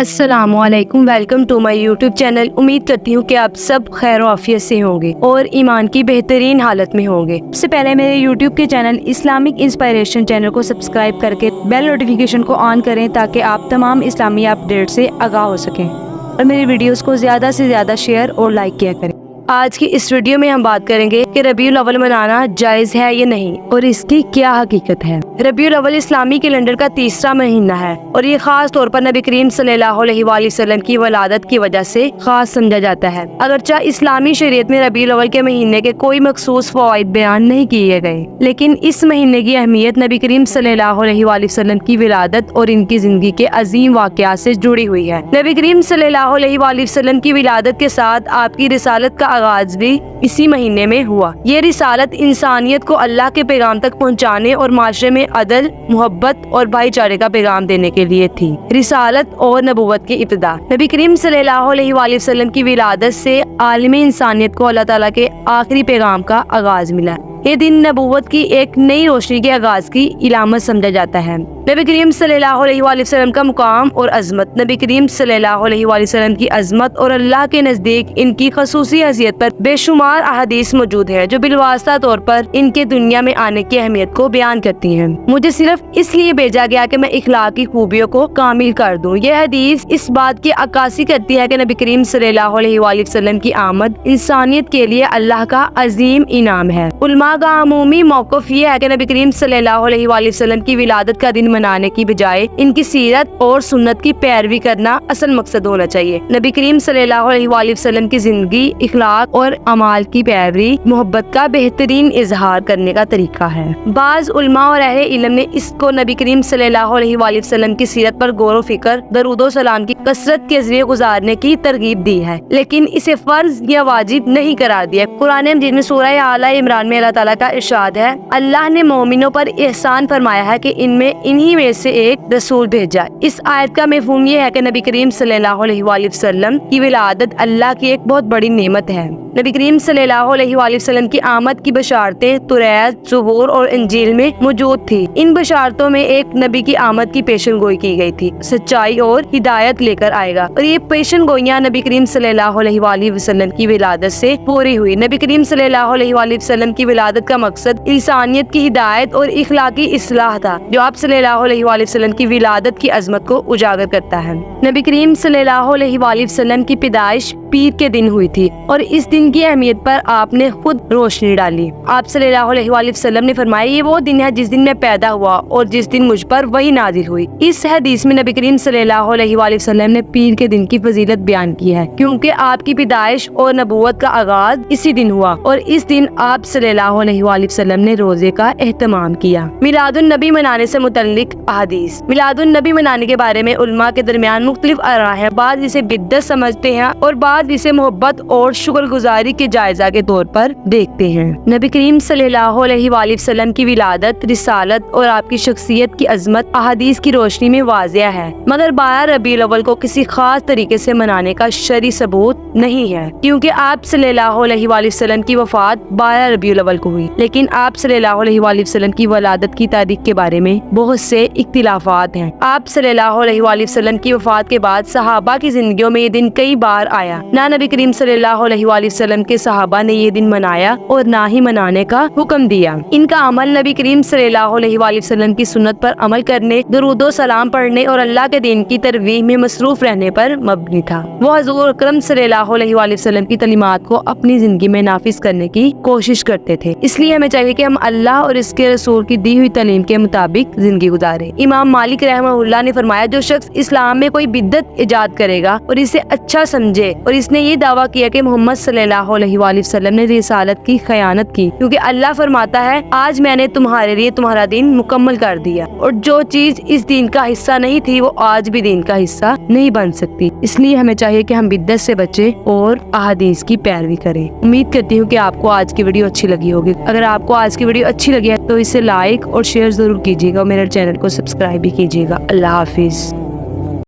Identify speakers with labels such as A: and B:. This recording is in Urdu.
A: السلام علیکم، welcome to my YouTube channel. امید کرتی ہوں کہ آپ سب خیر و عافیت سے ہوں گے اور ایمان کی بہترین حالت میں ہوں گے۔ سب سے پہلے میرے یوٹیوب کے چینل اسلامک انسپائریشن چینل کو سبسکرائب کر کے بیل نوٹیفیکیشن کو آن کریں تاکہ آپ تمام اسلامی اپڈیٹ سے آگاہ ہو سکیں اور میری ویڈیوز کو زیادہ سے زیادہ شیئر اور لائک کیا کریں۔ آج کی اس ویڈیو میں ہم بات کریں گے کہ ربیع الاول منانا جائز ہے یا نہیں اور اس کی کیا حقیقت ہے۔ ربیع الاول اسلامی کیلنڈر کا تیسرا مہینہ ہے اور یہ خاص طور پر نبی کریم صلی اللہ علیہ وآلہ وسلم کی ولادت کی وجہ سے خاص سمجھا جاتا ہے۔ اگرچہ اسلامی شریعت میں ربیع الاول کے مہینے کے کوئی مخصوص فوائد بیان نہیں کیے گئے، لیکن اس مہینے کی اہمیت نبی کریم صلی اللہ علیہ وآلہ وسلم کی ولادت اور ان کی زندگی کے عظیم واقعات سے جڑی ہوئی ہے۔ نبی کریم صلی اللہ علیہ وآلہ وسلم کی ولادت کے ساتھ آپ کی رسالت کا آغاز بھی اسی مہینے میں ہوا۔ یہ رسالت انسانیت کو اللہ کے پیغام تک پہنچانے اور معاشرے میں عدل، محبت اور بھائی چارے کا پیغام دینے کے لیے تھی۔ رسالت اور نبوت کی ابتدا۔ نبی کریم صلی اللہ علیہ وآلہ وسلم کی ولادت سے عالم انسانیت کو اللہ تعالیٰ کے آخری پیغام کا آغاز ملا۔ یہ دن نبوت کی ایک نئی روشنی کے آغاز کی علامت سمجھا جاتا ہے۔ نبی کریم صلی اللہ علیہ وآلہ وسلم کا مقام اور عظمت۔ نبی کریم صلی اللہ علیہ وآلہ وسلم کی عظمت اور اللہ کے نزدیک ان کی خصوصی حیثیت پر بے شمار احادیث موجود ہے جو بالواسطہ طور پر ان کے دنیا میں آنے کی اہمیت کو بیان کرتی ہیں۔ مجھے صرف اس لیے بھیجا گیا کہ میں اخلاقی خوبیوں کو کامل کر دوں۔ یہ حدیث اس بات کی عکاسی کرتی ہے کہ نبی کریم صلی اللہ علیہ وآلہ وسلم کی آمد انسانیت کے لیے اللہ کا عظیم انعام ہے۔ علماء کا عمومی موقف یہ ہے کہ نبی کریم صلی اللہ علیہ وآلہ وسلم کی ولادت کا دن منانے کی بجائے ان کی سیرت اور سنت کی پیروی کرنا اصل مقصد ہونا چاہیے۔ نبی کریم صلی اللہ علیہ وآلہ وسلم کی زندگی، اخلاق اور اعمال کی پیروی محبت کا بہترین اظہار کرنے کا طریقہ ہے۔ بعض علماء اور اہل علم نے اس کو نبی کریم صلی اللہ علیہ وآلہ وسلم کی سیرت پر غور و فکر، درود و سلام کی کثرت کے ذریعے گزارنے کی ترغیب دی ہے، لیکن اسے فرض یا واجب نہیں قرار دیا۔ قرآن مجید میں سورہ آل عمران میں اللہ تعالیٰ کا ارشاد ہے، اللہ نے مومنوں پر احسان فرمایا ہے کہ انہی میں سے ایک رسول بھیجا۔ اس آیت کا مفہوم یہ ہے کہ نبی کریم صلی اللہ علیہ وآلہ وسلم کی ولادت اللہ کی ایک بہت بڑی نعمت ہے۔ نبی کریم صلی اللہ علیہ وآلہ وسلم کی آمد کی بشارتیں توریت، زبور اور انجیل میں موجود تھی۔ ان بشارتوں میں ایک نبی کی آمد کی پیشن گوئی کی گئی تھی، سچائی اور ہدایت لے کر آئے گا، اور یہ پیشن گوئیاں نبی کریم صلی اللہ علیہ وآلہ وسلم کی ولادت سے پوری ہوئی۔ نبی کریم صلی اللہ علیہ وآلہ وسلم کی ولادت کا مقصد انسانیت کی ہدایت اور اخلاقی اصلاح تھا، جو آپ صلی اللہ علیہ وآلہ وسلم کی ولادت کی عظمت کو اجاگر کرتا ہے۔ نبی کریم صلی اللہ علیہ وآلہ وسلم کی پیدائش پیر کے دن ہوئی تھی اور اس دن کی اہمیت پر آپ نے خود روشنی ڈالی۔ آپ صلی اللہ علیہ وآلہ وسلم نے فرمایا، یہ وہ دن ہے جس دن میں پیدا ہوا اور جس دن مجھ پر وحی نازل ہوئی۔ اس حدیث میں نبی کریم صلی اللہ علیہ وآلہ وسلم نے پیر کے دن کی فضیلت بیان کی ہے، کیونکہ آپ کی پیدائش اور نبوت کا آغاز اسی دن ہوا اور اس دن آپ صلی اللہ علیہ وآلہ وسلم نے روزے کا اہتمام کیا۔ میلاد النبی منانے سے متعلق احادیث۔ میلاد النبی منانے کے بارے میں علماء کے درمیان مختلف آراء ہیں۔ بعض اسے بدعت سمجھتے ہیں اور بعض اسے محبت اور شکر گزاری کے جائزہ کے طور پر دیکھتے ہیں۔ نبی کریم صلی اللہ علیہ وآلہ وسلم کی ولادت، رسالت اور آپ کی شخصیت کی عظمت احادیث کی روشنی میں واضح ہے، مگر 12 ربیع الاول کو کسی خاص طریقے سے منانے کا شرعی ثبوت نہیں ہے، کیونکہ آپ صلی اللہ علیہ وآلہ وسلم کی وفات 12 ربیع الاول کو ہوئی، لیکن آپ صلی اللہ علیہ وآلہ وسلم کی ولادت کی تاریخ کے بارے میں بہت سے اختلافات ہیں۔ آپ صلی اللہ علیہ وآلہ وسلم کی وفات کے بعد صحابہ کی زندگیوں میں یہ دن کئی بار آیا۔ نہ نبی کریم صلی اللہ علیہ وآلہ وسلم کے صحابہ نے یہ دن منایا اور نہ ہی منانے کا حکم دیا۔ ان کا عمل نبی کریم صلی اللہ علیہ وآلہ وسلم کی سنت پر عمل کرنے، درود و سلام پڑھنے اور اللہ کے دین کی ترویج میں مصروف رہنے پر مبنی تھا۔ وہ حضور اکرم صلی اللہ علیہ وآلہ وسلم کی تعلیمات کو اپنی زندگی میں نافذ کرنے کی کوشش کرتے تھے، اس لیے ہمیں چاہیے کہ ہم اللہ اور اس کے رسول کی دی ہوئی تعلیم کے مطابق زندگی گزارے۔ امام مالک رحمہ اللہ نے فرمایا، جو شخص اسلام میں کوئی بدعت ایجاد کرے گا اور اسے اچھا سمجھے اور اس نے یہ دعویٰ کیا کہ محمد صلی اللہ علیہ وآلہ وسلم نے رسالت کی خیانت کی، کیونکہ اللہ فرماتا ہے، آج میں نے تمہارے لیے تمہارا دین مکمل کر دیا، اور جو چیز اس دین کا حصہ نہیں تھی وہ آج بھی دین کا حصہ نہیں بن سکتی۔ اس لیے ہمیں چاہیے کہ ہم بدعت سے بچیں اور احادیث کی پیروی کریں۔ امید کرتی ہوں کہ آپ کو آج کی ویڈیو اچھی لگی ہوگی۔ اگر آپ کو آج کی ویڈیو اچھی لگی ہے تو اسے لائک اور شیئر ضرور کیجیے گا اور میرے چینل کو سبسکرائب بھی کیجیے گا۔ اللہ حافظ۔